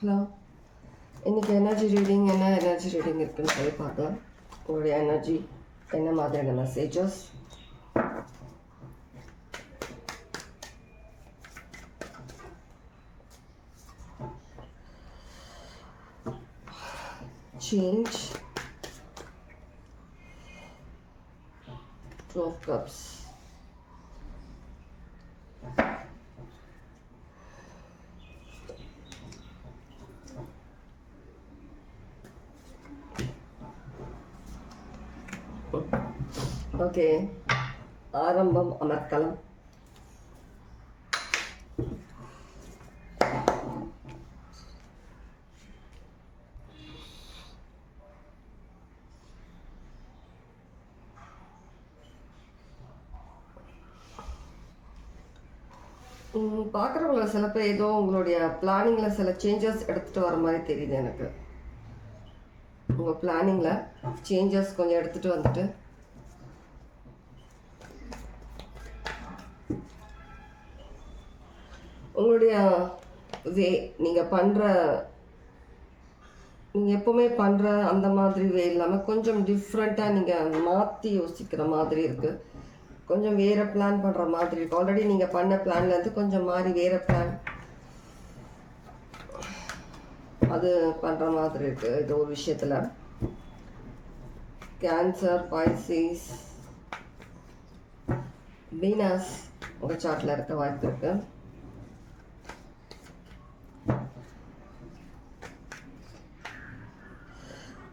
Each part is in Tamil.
ஹலோ, இன்றைக்கி எனர்ஜி ரீடிங் இருக்குன்னு சொல்லி பார்க்கலாம். உங்களுடைய எனர்ஜி என்ன மாதிரியான messages, change, 2 of cups, okay. ஆரம்பம் அமர்க்கலாம். பார்க்குறவங்கள சில பேர் ஏதோ உங்களுடைய பிளானிங்கில் சில சேஞ்சஸ் எடுத்துகிட்டு வர மாதிரி தெரியுது எனக்கு. உங்கள் பிளானிங்கில் சேஞ்சஸ் கொஞ்சம் எடுத்துகிட்டு வந்துட்டு உங்களுடைய வே, நீங்கள் எப்போவுமே பண்ணுற அந்த மாதிரி வே இல்லாமல் கொஞ்சம் டிஃப்ரெண்ட்டாக நீங்கள் மாற்றி யோசிக்கிற மாதிரி இருக்குது. கொஞ்சம் வேறு பிளான் பண்ணுற மாதிரி இருக்குது. ஆல்ரெடி நீங்கள் பண்ண பிளான்லேருந்து கொஞ்சம் மாறி வேறு பிளான் அது பண்ணுற மாதிரி இருக்குது. இது ஒரு விஷயத்தில் கேன்சர், பாய்சிஸ், வீனஸ் உங்கள் சார்ட்டில் இருக்க வாய்ப்பு இருக்குது.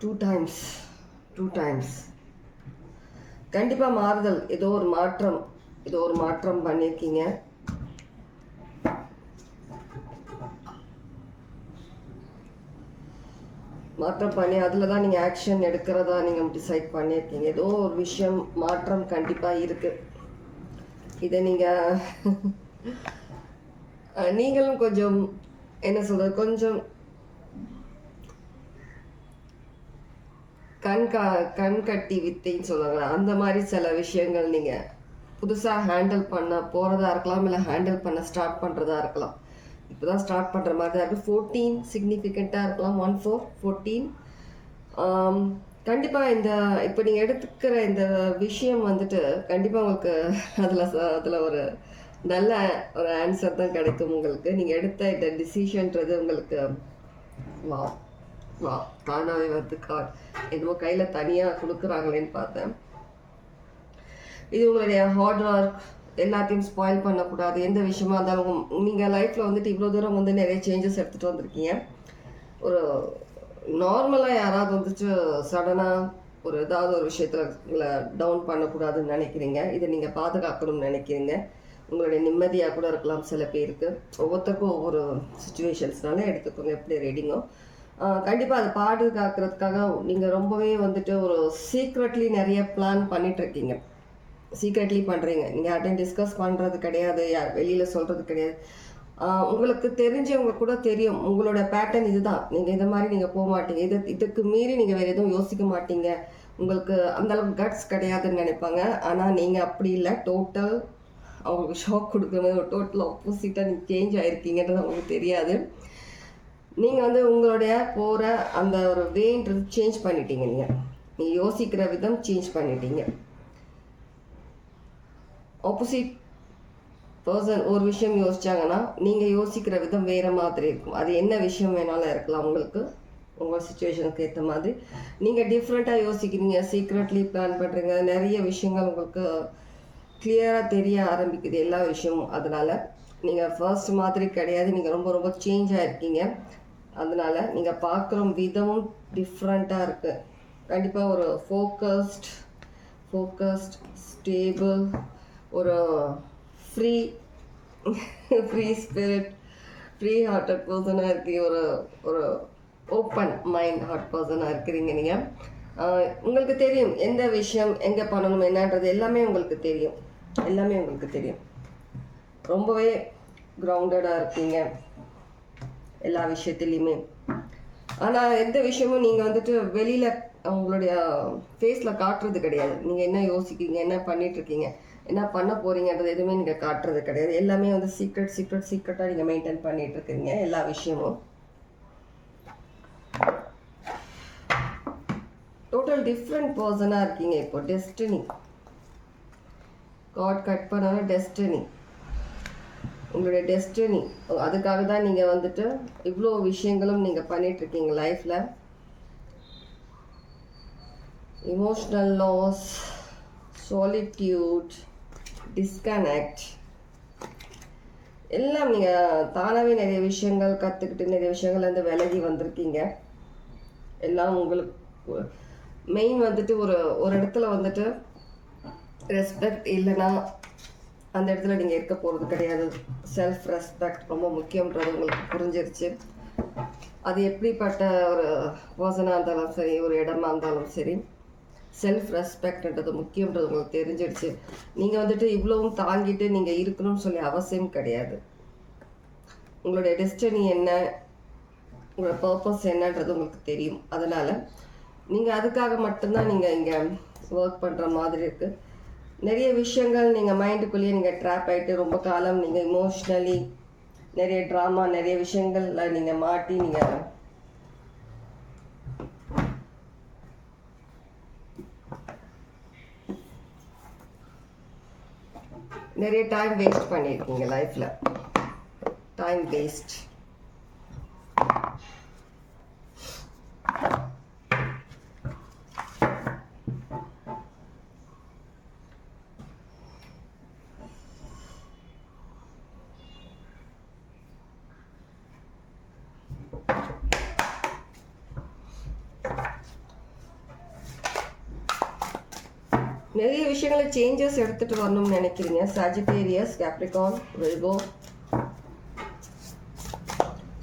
டூ டைம்ஸ் கண்டிப்பாக மாறுதல், ஏதோ ஒரு மாற்றம் பண்ணியிருக்கீங்க. மாற்றம் பண்ணி அதில் தான் நீங்கள் ஆக்ஷன் எடுக்கிறதா நீங்கள் டிசைட் பண்ணியிருக்கீங்க. ஏதோ ஒரு விஷயம் மாற்றம் கண்டிப்பாக இருக்குது. இதை நீங்களும் கொஞ்சம் என்ன சொல்கிறது, கொஞ்சம் கண் கட்டி வித்தைன்னு சொல்லுவாங்க. அந்த மாதிரி சில விஷயங்கள் நீங்கள் புதுசாக ஹேண்டில் பண்ண போகிறதா இருக்கலாம், இல்லை ஹேண்டில் பண்ண ஸ்டார்ட் பண்ணுறதா இருக்கலாம். இப்போ தான் ஸ்டார்ட் பண்ணுற மாதிரி தான் இருக்குது. 14 சிக்னிஃபிகண்ட்டாக இருக்கலாம். 14 கண்டிப்பாக இப்போ நீங்கள் எடுத்துக்கிற இந்த விஷயம் வந்துட்டு கண்டிப்பாக உங்களுக்கு அதில் ஒரு நல்ல ஒரு ஆன்சர் தான் கிடைக்கும் உங்களுக்கு. நீங்கள் எடுத்த இந்த டிசிஷன்றது உங்களுக்கு தானாகவே வந்து என்னமோ கையில் தனியாக கொடுக்குறாங்களேன்னு பார்த்தேன். இது உங்களுடைய ஹார்ட் ஒர்க் எல்லாத்தையும் ஸ்பாயில் பண்ணக்கூடாது. எந்த விஷயமா இருந்தாலும் நீங்கள் லைஃப்பில் வந்துட்டு இவ்வளோ தூரம் வந்து நிறைய சேஞ்சஸ் எடுத்துகிட்டு வந்திருக்கீங்க. ஒரு நார்மலாக யாராவது வந்துட்டு சடனாக ஏதாவது ஒரு விஷயத்தில் உங்களை டவுன் பண்ணக்கூடாதுன்னு நினைக்கிறீங்க. இதை நீங்கள் பாதுகாக்கணும்னு நினைக்கிறீங்க. உங்களுடைய நிம்மதியாக கூட இருக்கலாம். சில பேருக்கு ஒவ்வொருத்தருக்கும் ஒவ்வொரு சுச்சுவேஷன்ஸ்னால எடுத்துக்கோங்க எப்படி ரீடிங்கோ. கண்டிப்பாக அதை பாதுகாக்கிறதுக்காக நீங்கள் ரொம்பவே வந்துட்டு ஒரு சீக்ரெட்லி நிறைய பிளான் பண்ணிகிட்ருக்கீங்க. சீக்ரெட்லி பண்ணுறீங்க. நீங்கள் யார்ட்டையும் டிஸ்கஸ் பண்ணுறது கிடையாது, வெளியில் சொல்கிறது கிடையாது. உங்களுக்கு தெரிஞ்சவங்க கூட தெரியும் உங்களோட பேட்டர்ன் இதுதான், நீங்கள் இந்த மாதிரி நீங்கள் போக மாட்டீங்க, இதுக்கு மீறி நீங்கள் வேறு எதுவும் யோசிக்க மாட்டீங்க, உங்களுக்கு அந்தளவுக்கு கட்ஸ் கிடையாதுன்னு நினைப்பாங்க. ஆனால் நீங்கள் அப்படி இல்லை. டோட்டல் அவங்களுக்கு ஷாக் கொடுக்குற மாதிரி ஒரு டோட்டல் ஆப்போசிட்டாக நீங்கள் சேஞ்ச் ஆகிருக்கீங்கன்றது அவங்களுக்கு தெரியாது. நீங்கள் வந்து உங்களுடைய போகிற அந்த ஒரு வேன்றது சேஞ்ச் பண்ணிட்டீங்க. நீங்கள் யோசிக்கிற விதம் சேஞ்ச் பண்ணிட்டீங்க. ஆப்போசிட் பர்சன் ஒரு விஷயம் யோசிச்சாங்கன்னா நீங்கள் யோசிக்கிற விதம் வேறு மாதிரி இருக்கும். அது என்ன விஷயம் வேணாலும் இருக்கலாம். உங்களுக்கு உங்கள் சுச்சுவேஷனுக்கு ஏற்ற மாதிரி நீங்கள் டிஃப்ரெண்ட்டாக யோசிக்கிறீங்க, சீக்ரெட்லி பிளான் பண்ணுறீங்க. நிறைய விஷயங்கள் உங்களுக்கு கிளியராக தெரிய ஆரம்பிக்குது எல்லா விஷயமும். அதனால் நீங்கள் ஃபர்ஸ்ட் மாதிரி கிடையாது, நீங்கள் ரொம்ப சேஞ்ச் ஆகிருக்கீங்க. அதனால் நீங்கள் பார்க்குற விதமும் டிஃப்ரெண்ட்டாக இருக்குது. கண்டிப்பாக ஒரு ஃபோக்கஸ்ட் ஸ்டேபிள், ஒரு ஃப்ரீ ஸ்பிரிட், ஃப்ரீ ஹார்ட்டட் பர்சனாக இருக்கீங்க. ஒரு ஓப்பன் மைண்ட் ஹார்ட் பர்சனாக இருக்கிறீங்க. நீங்கள் உங்களுக்கு தெரியும் எந்த விஷயம் எங்கே பண்ணணும் என்னன்றது எல்லாமே உங்களுக்கு தெரியும். ரொம்பவே கிரவுண்டடாக இருக்கீங்க எல்லா விஷயத்துலையுமே. ஆனால் எந்த விஷயமும் நீங்கள் வந்துட்டு வெளியில் உங்களுடைய ஃபேஸில் காட்டுறது கிடையாது. நீங்கள் என்ன யோசிக்கிறீங்க, என்ன பண்ணிகிட்ருக்கீங்க, என்ன பண்ண போகிறீங்கன்றது எதுவுமே நீங்கள் காட்டுறது கிடையாது. எல்லாமே வந்து சீக்ரெட்டாக நீங்கள் மெயின்டைன் பண்ணிகிட்ருக்கீங்க எல்லா விஷயமும். டோட்டல் டிஃப்ரெண்ட் பர்சனாக இருக்கீங்க இப்போ. டெஸ்டினி கார்ட் கட் பண்ணாலும் டெஸ்டினி, உங்களுடைய டெஸ்டினி. அதுக்காக தான் நீங்கள் வந்துட்டு இவ்வளோ விஷயங்களும் நீங்கள் பண்ணிகிட்ருக்கீங்க லைஃப்பில். இமோஷ்னல் லாஸ், சாலிட்யூட், டிஸ்கனெக்ட் எல்லாம் நீங்கள் தானாகவே நிறைய விஷயங்கள் கற்றுக்கிட்டு நிறைய விஷயங்கள் வந்து விலகி வந்திருக்கீங்க. எல்லாம் உங்களுக்கு மெயின் வந்துட்டு ஒரு இடத்துல வந்துட்டு ரெஸ்பெக்ட் இல்லைன்னா அந்த இடத்துல நீங்கள் இருக்க போகிறது கிடையாது. செல்ஃப் ரெஸ்பெக்ட் ரொம்ப முக்கியன்றது உங்களுக்கு புரிஞ்சிருச்சு. அது எப்படிப்பட்ட ஒரு பர்சனாக இருந்தாலும் சரி, ஒரு இடமா இருந்தாலும் சரி, செல்ஃப் ரெஸ்பெக்ட்ன்றது முக்கியன்றது உங்களுக்கு தெரிஞ்சிடுச்சு. நீங்கள் வந்துட்டு இவ்வளவும் தாங்கிட்டு நீங்கள் இருக்கணும்னு சொல்லி அவசியம் கிடையாது. உங்களுடைய டெஸ்டினி என்ன, உங்களோட பர்பஸ் என்னன்றது உங்களுக்கு தெரியும். அதனால் நீங்கள் அதுக்காக மட்டும்தான் நீங்கள் இங்கே ஒர்க் பண்ணுற மாதிரி இருக்குது. நிறைய விஷயங்கள் நீங்கள் மைண்டுக்குள்ளேயே நீங்கள் ட்ராப் ஆகிட்டு ரொம்ப காலம் நீங்கள் இமோஷ்னலி நிறைய ட்ராமா நிறைய விஷயங்கள்ல நீங்கள் மாட்டி நீங்கள் நிறைய டைம் வேஸ்ட் பண்ணியிருக்கீங்க லைஃப்பில். Time waste. நிறைய விஷயங்களை சேஞ்சஸ் எடுத்துகிட்டு வரணும்னு நினைக்கிறீங்க. Sagittarius, Capricorn, Virgo.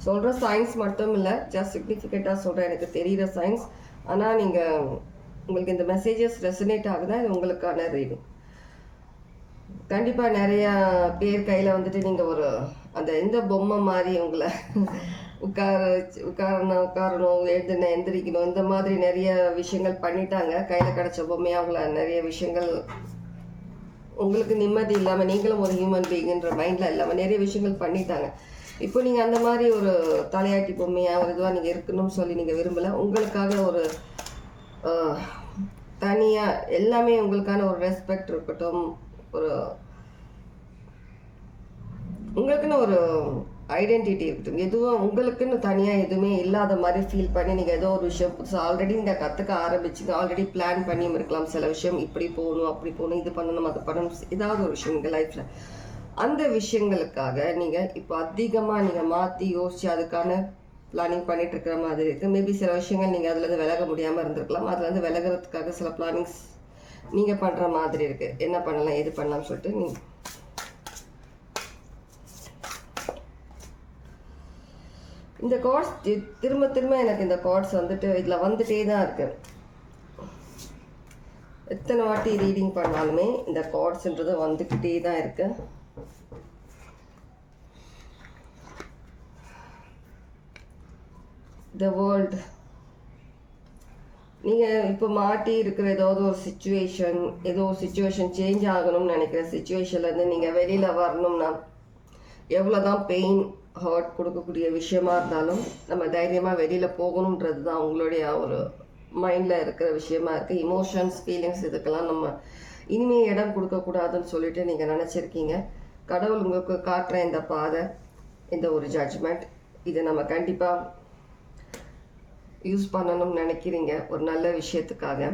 சொல்கிற சயின்ஸ் மட்டும் இல்லை, ஜஸ்ட் சிக்னிஃபிகண்ட்டாக சொல்கிறேன், எனக்கு தெரிகிற சயின்ஸ். ஆனால் உங்களுக்கு இந்த மெசேஜஸ் ரெசனேட் ஆகுதா, இது உங்களுக்கான ரீடிங். கண்டிப்பாக நிறையா பேர் கையில் வந்துட்டு நீங்கள் அந்த எந்த பொம்மை மாதிரி உங்களை உட்காரணும், எந்திரிக்கணும், இந்த மாதிரி நிறைய விஷயங்கள் பண்ணிட்டாங்க. கையில் கிடச்ச பொம்மையாக அவங்கள நிறைய விஷயங்கள் உங்களுக்கு நிம்மதி இல்லாமல், நீங்களும் ஒரு ஹியூமன் பீயிங்ன்ற மைண்டில் இல்லாமல் நிறைய விஷயங்கள் பண்ணிட்டாங்க. இப்போ நீங்கள் அந்த மாதிரி ஒரு தலையாட்டி பொம்மையாக ஒரு இதுவாக நீங்கள் இருக்கணும்னு சொல்லி நீங்கள் விரும்பலை. உங்களுக்காக ஒரு தனியாக எல்லாமே உங்களுக்கான ஒரு ரெஸ்பெக்ட் இருக்கட்டும், உங்களுக்குன்னு ஒரு ஐடென்டிட்டி இருக்கட்டும், எதுவும் உங்களுக்குன்னு தனியாக எதுவுமே இல்லாத மாதிரி ஃபீல் பண்ணி நீங்கள் ஏதோ ஒரு விஷயம் புதுசாக ஆல்ரெடி நீங்கள் கற்றுக்க ஆரம்பிச்சிங்க, ஆல்ரெடி பிளான் பண்ணியும் இருக்கலாம். சில விஷயம் இப்படி போகணும், அப்படி போகணும், இது பண்ணணும், அது பண்ணணும், ஏதாவது ஒரு விஷயம் உங்கள் லைஃப்பில். அந்த விஷயங்களுக்காக நீங்கள் இப்போ அதிகமாக நீங்கள் மாற்றி யோசித்து அதுக்கான பிளானிங் பண்ணிட்டு இருக்கிற மாதிரி இருக்குது. மேபி சில விஷயங்கள் நீங்கள் அதுலேருந்து விலக முடியாமல் இருந்திருக்கலாம். அதுலேருந்து விலகிறதுக்காக சில பிளானிங்ஸ் நீங்கள் பண்ணுற மாதிரி இருக்குது. என்ன பண்ணலாம், எது பண்ணலாம்னு சொல்லிட்டு நீங்கள் இந்த கார்ட்ஸ் திரும்ப திரும்ப எனக்கு இந்த கார்ட்ஸ் வந்துட்டு இதில் வந்துட்டே தான் இருக்கு. எத்தனை வாட்டி ரீடிங் பண்ணாலுமே இந்த கார்ட்ஸ்ன்றது வந்துக்கிட்டே தான் இருக்கு. த வேர்ல்ட், நீங்கள் இப்போ மாட்டி இருக்கிற ஏதாவது ஒரு சுச்சுவேஷன் சேஞ்ச் ஆகணும்னு நினைக்கிற சுச்சுவேஷன்லேருந்து நீங்கள் வெளியில் வரணும்னா எவ்வளோதான் பெயின் ஹர்ட் கொடுக்கக்கூடிய விஷயமா இருந்தாலும் நம்ம தைரியமாக வெளியில் போகணுன்றது தான் உங்களுடைய ஒரு மைண்டில் இருக்கிற விஷயமா இருக்குது. இமோஷன்ஸ், ஃபீலிங்ஸ் இதுக்கெல்லாம் நம்ம இனிமேல் இடம் கொடுக்கக்கூடாதுன்னு சொல்லிட்டு நீங்கள் நினச்சிருக்கீங்க. கடவுள் உங்களுக்கு காட்டுற இந்த பாதை, இந்த ஒரு ஜட்ஜ்மெண்ட், இதை நம்ம கண்டிப்பாக யூஸ் பண்ணணும்னு நினைக்கிறீங்க ஒரு நல்ல விஷயத்துக்காக.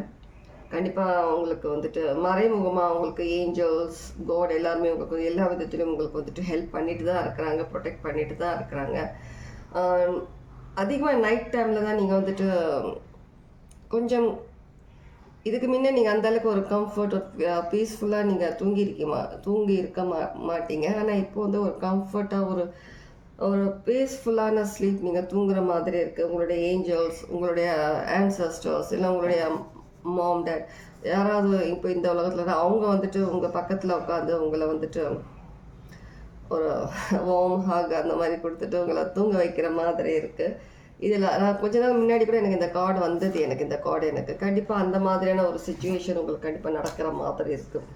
கண்டிப்பாக உங்களுக்கு வந்துட்டு மறைமுகமாக உங்களுக்கு ஏஞ்சல்ஸ், காட் எல்லாருமே உங்களுக்கு எல்லா விதத்துலையும் உங்களுக்கு வந்துட்டு ஹெல்ப் பண்ணிட்டு தான் இருக்கிறாங்க, ப்ரொடெக்ட் பண்ணிட்டு தான் இருக்கிறாங்க. அதிகமாக நைட் டைமில் தான் நீங்கள் வந்துட்டு கொஞ்சம் இதுக்கு முன்னே நீங்கள் அந்தளவுக்கு ஒரு கம்ஃபர்ட், பீஸ்ஃபுல்லாக நீங்கள் தூங்கி இருக்க மாட்டீங்க. ஆனால் இப்போ வந்து ஒரு கம்ஃபர்ட்டாக ஒரு பீஸ்ஃபுல்லான ஸ்லீப் நீங்கள் தூங்குற மாதிரி இருக்குது. உங்களுடைய ஏஞ்சல்ஸ், உங்களுடைய ஆன்சஸ்டர்ஸ், இல்லை உங்களுடைய மாம், டேட், யாராவது இப்போ இந்த உலகத்தில் அவங்க வந்துட்டு உங்கள் பக்கத்தில் உட்காந்து உங்களை வந்துட்டு ஒரு வார்ம் ஹக் அந்த மாதிரி கொடுத்துட்டு உங்களை தூங்க வைக்கிற மாதிரி இருக்குது. இதில் நான் கொஞ்ச நாள் முன்னாடி கூட எனக்கு இந்த கார்டு வந்தது. எனக்கு கண்டிப்பாக அந்த மாதிரியான ஒரு சுச்சுவேஷன் உங்களுக்கு கண்டிப்பாக நடக்கிற மாதிரி இருக்குது.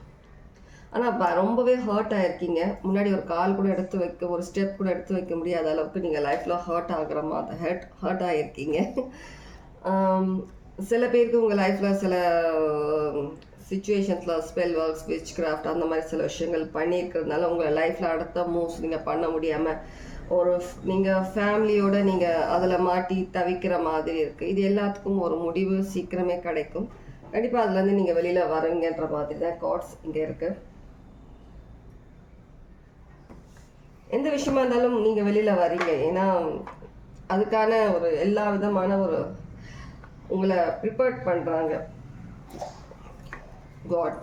ஆனால் ரொம்பவே ஹர்ட் ஆகிருக்கீங்க. முன்னாடி ஒரு கால் கூட எடுத்து வைக்க, ஒரு ஸ்டெப் கூட எடுத்து வைக்க முடியாத அளவுக்கு நீங்கள் லைஃப்பில் ஹர்ட் ஆகிற மாதிரி ஹர்ட் ஆகிருக்கீங்க. சில பேருக்கு உங்கள் லைஃப்பில் சில சுச்சுவேஷன்ஸில் ஸ்பெல் ஒர்க்ஸ் விச் கிராஃப்ட் அந்த மாதிரி சில விஷயங்கள் பண்ணியிருக்கிறதுனால உங்களை லைஃப்பில் அடுத்த மூவ்ஸ் நீங்கள் பண்ண முடியாமல் ஒரு நீங்கள் ஃபேமிலியோடு நீங்கள் அதில் மாட்டி தவிக்கிற மாதிரி இருக்குது. இது எல்லாத்துக்கும் ஒரு முடிவு சீக்கிரமே கிடைக்கும். கண்டிப்பாக அதுலேருந்து நீங்கள் வெளியில் வருவீங்கன்ற மாதிரி தான் கார்ட்ஸ் இங்கே இருக்குது. எந்த விஷயமா இருந்தாலும் நீங்கள் வெளியில் வரீங்க. ஏன்னா அதுக்கான ஒரு எல்லா விதமான ஒரு உங்களை ப்ரிப்பேர் பண்ணுறாங்க காட்.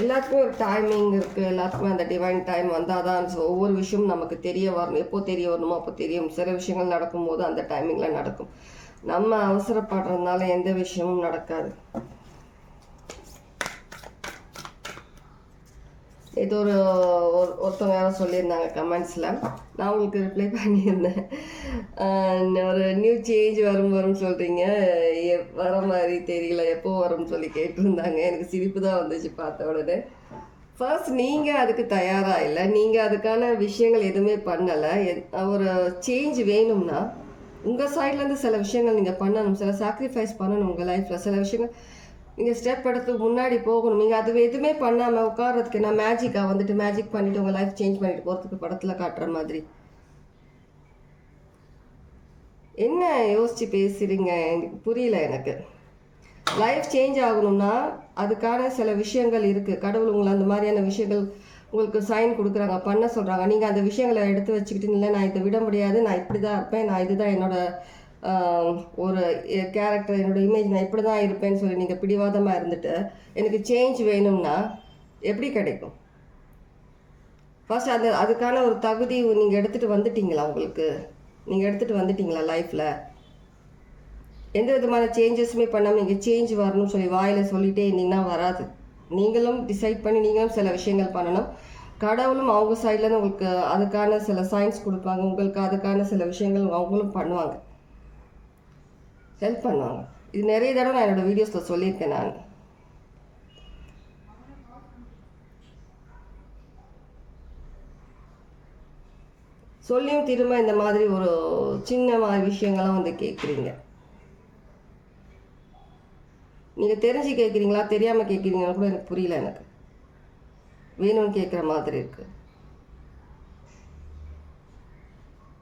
எல்லாத்துக்குமே ஒரு டைமிங் இருக்குது. எல்லாத்துக்குமே அந்த டிவைன் டைம் வந்தால் தான் ஒவ்வொரு விஷயமும் நமக்கு தெரிய வரணும். எப்போ தெரிய வரணுமோ அப்போ தெரியும். சில விஷயங்கள் நடக்கும்போது அந்த டைமிங்கில் நடக்கும். நம்ம அவசரப்படுறதுனால எந்த விஷயமும் நடக்காது. இது ஒருத்தவங்க யாரும் சொல்லியிருந்தாங்க கமெண்ட்ஸில், நான் உங்களுக்கு ரிப்ளை பண்ணியிருந்தேன். ஒரு நியூ சேஞ்ச் வரும்னு சொல்கிறீங்க, வர மாதிரி தெரியல, எப்போ வரும்னு சொல்லி கேட்டிருந்தாங்க. எனக்கு சிரிப்பு தான் வந்துச்சு பார்த்த உடனே. ஃபர்ஸ்ட் நீங்கள் அதுக்கு தயாராக இல்லை, நீங்கள் அதுக்கான விஷயங்கள் எதுவுமே பண்ணலை. ஒரு சேஞ்ச் வேணும்னா உங்கள் சைட்லேருந்து சில விஷயங்கள் நீங்கள் பண்ணணும், சில சாக்ரிஃபைஸ் பண்ணணும். உங்கள் லைஃப்பில் சில விஷயங்கள் நீங்கள் ஸ்டெப் எடுத்து முன்னாடி போகணும். நீங்கள் அது எதுவுமே பண்ணாமல் உட்காரத்துக்கு நான் மேஜிக்காக வந்துட்டு மேஜிக் பண்ணிவிட்டு உங்கள் லைஃப் சேஞ்ச் பண்ணிட்டு போகிறதுக்கு படத்தில் காட்டுற மாதிரி என்ன யோசித்து பேசுகிறீங்க? எனக்கு புரியல. எனக்கு லைஃப் சேஞ்ச் ஆகணும்னா அதுக்கான சில விஷயங்கள் இருக்குது. கடவுள் உங்களை அந்த மாதிரியான விஷயங்கள் உங்களுக்கு சைன் கொடுக்குறாங்க, பண்ண சொல்கிறாங்க. நீங்கள் அந்த விஷயங்களை எடுத்து வச்சுக்கிட்டு இல்லை நான் இதை விட முடியாது, நான் இப்படி தான் இருப்பேன், நான் இதுதான் என்னோட ஒரு கேரக்டர், என்னோட இமேஜ், நான் இப்படி தான் இருப்பேன்னு சொல்லி நீங்கள் பிடிவாதமாக இருந்துட்டு எனக்கு சேஞ்ச் வேணும்னா எப்படி கிடைக்கும்? ஃபர்ஸ்ட் அதுக்கான ஒரு தகுதி நீங்கள் எடுத்துகிட்டு வந்துட்டீங்களா? நீங்கள் எடுத்துகிட்டு வந்துட்டீங்களா? லைஃப்பில் எந்த விதமான சேஞ்சஸுமே பண்ணாமல் நீங்கள் சேஞ்ச் வரணும்னு சொல்லி வாயில் சொல்லிகிட்டே இருந்தீங்கன்னா வராது. நீங்களும் டிசைட் பண்ணி நீங்களும் சில விஷயங்கள் பண்ணணும். கடவுளும் அவங்க சைட்லேருந்து உங்களுக்கு அதுக்கான சில சைன்ஸ் கொடுப்பாங்க. உங்களுக்கு அதுக்கான சில விஷயங்கள் அவங்களும் பண்ணுவாங்க, ஹெல்ப் பண்ணுவாங்க. இது நிறைய தடவை நான் என்னோடய வீடியோஸில் சொல்லியிருக்கேன். நான் சொல்லியும் திரும்ப இந்த மாதிரி ஒரு சின்ன மாதிரி விஷயங்கள்லாம் வந்து கேட்குறீங்க. நீங்கள் தெரிஞ்சு கேட்குறீங்களா தெரியாமல் கேட்குறீங்களா கூட எனக்கு புரியல. எனக்கு வேணும்னு கேட்குற மாதிரி இருக்குது.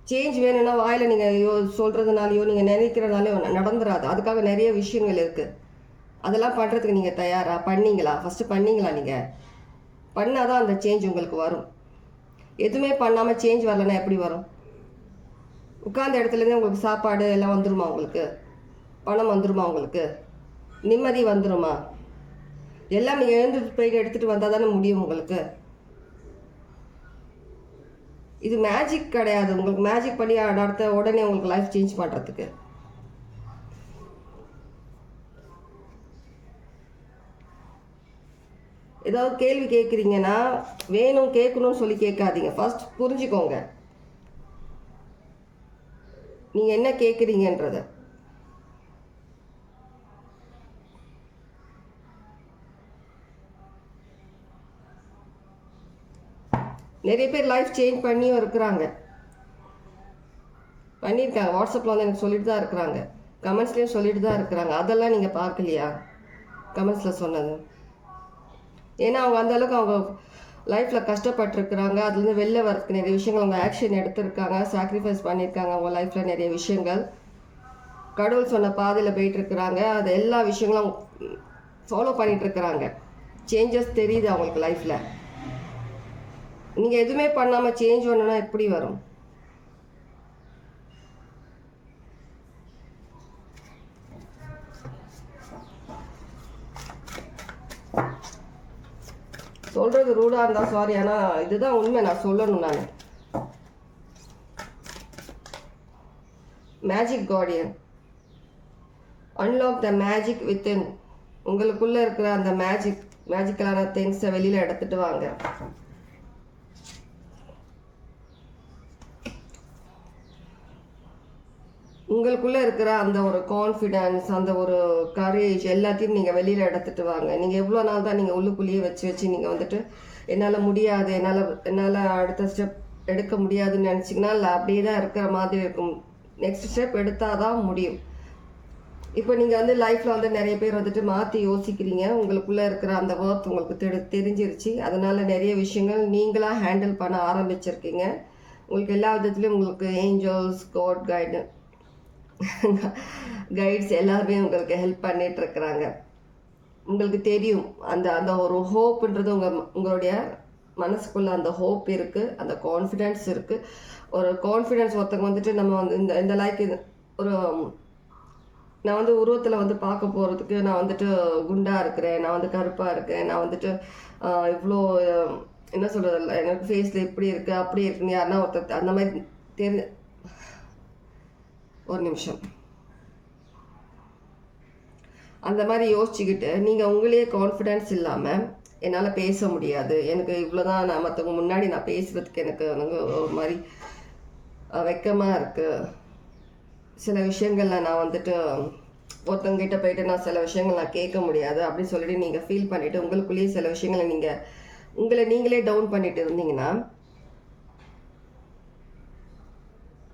சேஞ்ச் வேணும்னா வாயில் நீங்கள் சொல்கிறதுனாலையோ நீங்கள் நினைக்கிறதுனாலையோ நடந்துடாது. அதுக்காக நிறைய விஷயங்கள் இருக்குது. அதெல்லாம் பண்ணுறதுக்கு நீங்கள் தயாரா? பண்ணீங்களா? ஃபஸ்ட்டு பண்ணீங்களா? நீங்கள் பண்ணால் தான் அந்த சேஞ்ச் உங்களுக்கு வரும். எதுவுமே பண்ணாமல் சேஞ்ச் வரலன்னா எப்படி வரும்? உட்கார்ந்த இடத்துலேருந்தே உங்களுக்கு சாப்பாடு எல்லாம் வந்துருமா? உங்களுக்கு பணம் வந்துருமா? உங்களுக்கு நிம்மதி வந்துருமா? எல்லாம் நீங்கள் எழுந்துட்டு போயிட்டு எடுத்துகிட்டு வந்தால் தானே முடியும் உங்களுக்கு. இது மேஜிக் கிடையாது. உங்களுக்கு மேஜிக் பண்ணி அடுத்த உடனே உங்களுக்கு லைஃப் சேஞ்ச் பண்ணுறதுக்கு. ஏதாவது கேள்வி கேட்குறீங்கன்னா வேணும் கேட்கணும்னு சொல்லி கேட்காதீங்க. ஃபர்ஸ்ட் புரிஞ்சுக்கோங்க நீங்கள் என்ன கேட்குறீங்கன்றத. நிறைய பேர் லைஃப் சேஞ்ச் பண்ணியும் இருக்கிறாங்க, பண்ணியிருக்காங்க. வாட்ஸ்அப்பில் வந்து எனக்கு சொல்லிட்டு தான் இருக்கிறாங்க, கமெண்ட்ஸ்லேயும் சொல்லிட்டு தான் இருக்கிறாங்க. அதெல்லாம் நீங்கள் பார்க்கலையா கமெண்ட்ஸில் சொன்னது? ஏன்னா அவங்க அந்தளவுக்கு அவங்க லைஃப்பில் கஷ்டப்பட்டுருக்குறாங்க. அதுலேருந்து வெளில வரதுக்கு நிறைய விஷயங்கள் அவங்க ஆக்ஷன் எடுத்திருக்காங்க, சாக்ரிஃபைஸ் பண்ணியிருக்காங்க. அவங்க லைஃப்பில் நிறைய விஷயங்கள் கடவுள் சொன்ன பாதையில் போயிட்டுருக்குறாங்க. அது எல்லா விஷயங்களும் ஃபாலோ பண்ணிகிட்ருக்குறாங்க. சேஞ்சஸ் தெரியுது அவங்களுக்கு லைஃப்பில். நீங்கள் எதுவுமே பண்ணாமல் சேஞ்ச் பண்ணணும்னா எப்படி வரும்? சொல்கிறது ரூடாக இருந்தால் சாரி, ஆனால் இதுதான் உண்மை, நான் சொல்லணும். நான் magic Guardian, unlock the magic within. உங்களுக்குள்ளே இருக்கிற அந்த மேஜிக்கலான திங்ஸை வெளியில் எடுத்துகிட்டு வாங்க. உங்களுக்குள்ளே இருக்கிற அந்த ஒரு கான்ஃபிடென்ஸ், அந்த ஒரு கரேஜ் எல்லாத்தையும் நீங்கள் வெளியில் எடுத்துகிட்டு வாங்க. நீங்கள் எவ்வளோ நாள் தான் நீங்கள் உள்ளுக்குள்ளேயே வச்சு நீங்கள் வந்துட்டு என்னால் முடியாது, என்னால் அடுத்த ஸ்டெப் எடுக்க முடியாதுன்னு நினச்சிங்கன்னா இல்லை அப்படியே தான் இருக்கிற மாதிரி இருக்கும். நெக்ஸ்ட் ஸ்டெப் எடுத்தால் தான் முடியும். இப்போ நீங்கள் வந்து லைஃப்பில் வந்து நிறைய பேர் வந்துட்டு மாற்றி யோசிக்கிறீங்க. உங்களுக்குள்ளே இருக்கிற அந்த ஒர்த் உங்களுக்கு தெரிஞ்சிருச்சு. அதனால் நிறைய விஷயங்கள் நீங்களாக ஹேண்டில் பண்ண ஆரம்பிச்சிருக்கீங்க. உங்களுக்கு எல்லா விதத்துலேயும் உங்களுக்கு ஏஞ்சல்ஸ், காட் கைட்ஸ் எல்லாருமே உங்களுக்கு ஹெல்ப் பண்ணிகிட்ருக்குறாங்க. உங்களுக்கு தெரியும் அந்த அந்த ஒரு ஹோப்புன்றது உங்களுடைய மனசுக்குள்ளே அந்த ஹோப் இருக்குது, அந்த கான்ஃபிடென்ஸ் இருக்குது. ஒரு கான்ஃபிடென்ஸ் ஒருத்தங்க வந்துட்டு நம்ம வந்து இந்த லைக் ஒரு நான் வந்து உருவத்தில் வந்து பார்க்க போகிறதுக்கு நான் வந்துட்டு குண்டாக இருக்கிறேன், நான் வந்து கருப்பாக இருக்கேன், நான் வந்துட்டு இவ்வளோ என்ன சொல்கிறது, எனக்கு ஃபேஸில் இப்படி இருக்குது அப்படி இருக்குன்னு யாருன்னா ஒருத்தர் அந்த மாதிரி ஒரு நிமிஷம் அந்த மாதிரி யோசிச்சுக்கிட்டு நீங்கள் உங்களையே கான்ஃபிடென்ஸ் இல்லாமல் என்னால் பேச முடியாது, எனக்கு இவ்வளோதான், நான் மற்றவங்க முன்னாடி நான் பேசுகிறதுக்கு எனக்கு ஒரு மாதிரி வெக்கமாக இருக்குது, சில விஷயங்களில் நான் வந்துட்டு ஒருத்தங்கிட்ட போயிட்டு நான் சில விஷயங்கள் நான் கேட்க முடியாது அப்படின்னு சொல்லிட்டு நீங்கள் ஃபீல் பண்ணிவிட்டு உங்களுக்குள்ளேயே சில விஷயங்களை உங்களை நீங்களே டவுன் பண்ணிட்டு இருந்தீங்கன்னா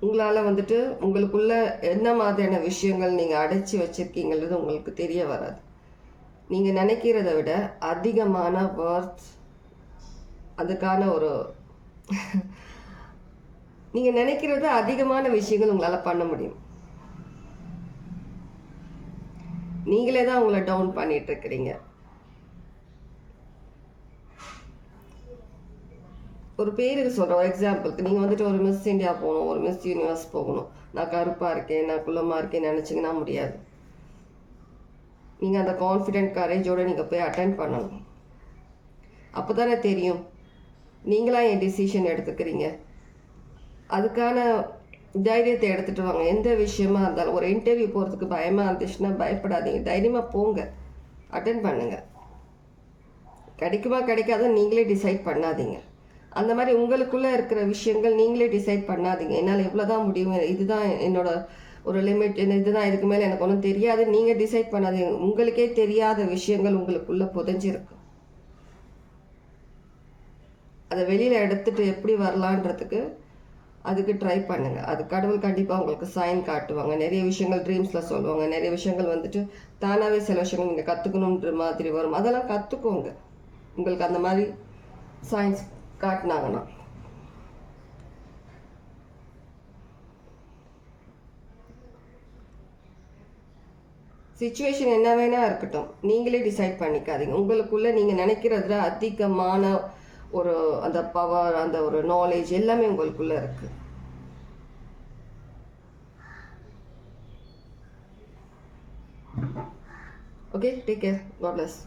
உங்களால் வந்துட்டு உங்களுக்குள்ள என்ன மாதிரியான விஷயங்கள் நீங்கள் அடைச்சி வச்சுருக்கீங்கிறது உங்களுக்கு தெரிய வராது. நீங்கள் நினைக்கிறத விட அதிகமான ஒர்த், அதுக்கான ஒரு நீங்கள் நினைக்கிறத அதிகமான விஷயங்கள் உங்களால் பண்ண முடியும். நீங்களே தான் உங்களை டவுன் பண்ணிட்டு இருக்கிறீங்க. ஒரு பேருக்கு சொல்கிறோம், எக்ஸாம்பிளுக்கு நீங்கள் வந்துட்டு ஒரு மிஸ் இந்தியா போகணும், ஒரு மிஸ் யூனிவர்ஸ் போகணும், நான் கருப்பாக இருக்கேன், நான் குள்ளமாக இருக்கேன்னு நினச்சிங்கன்னா முடியாது. நீங்கள் அந்த கான்ஃபிடென்ட் கரேஜோடு நீங்கள் போய் அட்டென்ட் பண்ணணும். அப்போ தானே தெரியும் நீங்களா என் டிசிஷன் எடுத்துக்கிறீங்க. அதுக்கான தைரியத்தை எடுத்துகிட்டு வாங்க. எந்த விஷயமா இருந்தாலும் ஒரு இன்டர்வியூ போகிறதுக்கு பயமாக இருந்துச்சுன்னா பயப்படாதீங்க, தைரியமாக போங்க, அட்டென்ட் பண்ணுங்கள். கிடைக்குமா கிடைக்காத நீங்களே டிசைட் பண்ணாதீங்க. அந்த மாதிரி உங்களுக்குள்ளே இருக்கிற விஷயங்கள் நீங்களே டிசைட் பண்ணாதீங்க. என்னால் இவ்வளோ தான் முடியும், இதுதான் என்னோட ஒரு லிமிட், இதுதான், இதுக்கு மேலே எனக்கு ஒன்றும் தெரியாது, நீங்கள் டிசைட் பண்ணாதீங்க. உங்களுக்கே தெரியாத விஷயங்கள் உங்களுக்குள்ளே புதைஞ்சிருக்கு. அதை வெளியில் எடுத்துகிட்டு எப்படி வரலான்றதுக்கு அதுக்கு ட்ரை பண்ணுங்கள். அது கடவுள் கண்டிப்பாக உங்களுக்கு சைன் காட்டுவாங்க. நிறைய விஷயங்கள் ட்ரீம்ஸில் சொல்லுவாங்க, நிறைய விஷயங்கள் வந்துட்டு தானாகவே சில விஷயங்கள் நீங்கள் கற்றுக்கணுன்ற மாதிரி வரும். அதெல்லாம் கற்றுக்கோங்க. உங்களுக்கு அந்த மாதிரி சயின்ஸ் காட்டினாங்கன்னா சிச்சுவேஷன் என்ன வேணா இருக்கட்டும், நீங்களே டிசைட் பண்ணிக்காதீங்க. உங்களுக்குள்ள நீங்கள் நினைக்கிறதுல அதிகமான ஒரு அந்த பவர், அந்த ஒரு நாலேஜ் எல்லாமே உங்களுக்குள்ள இருக்கு. Okay, take care, God plus.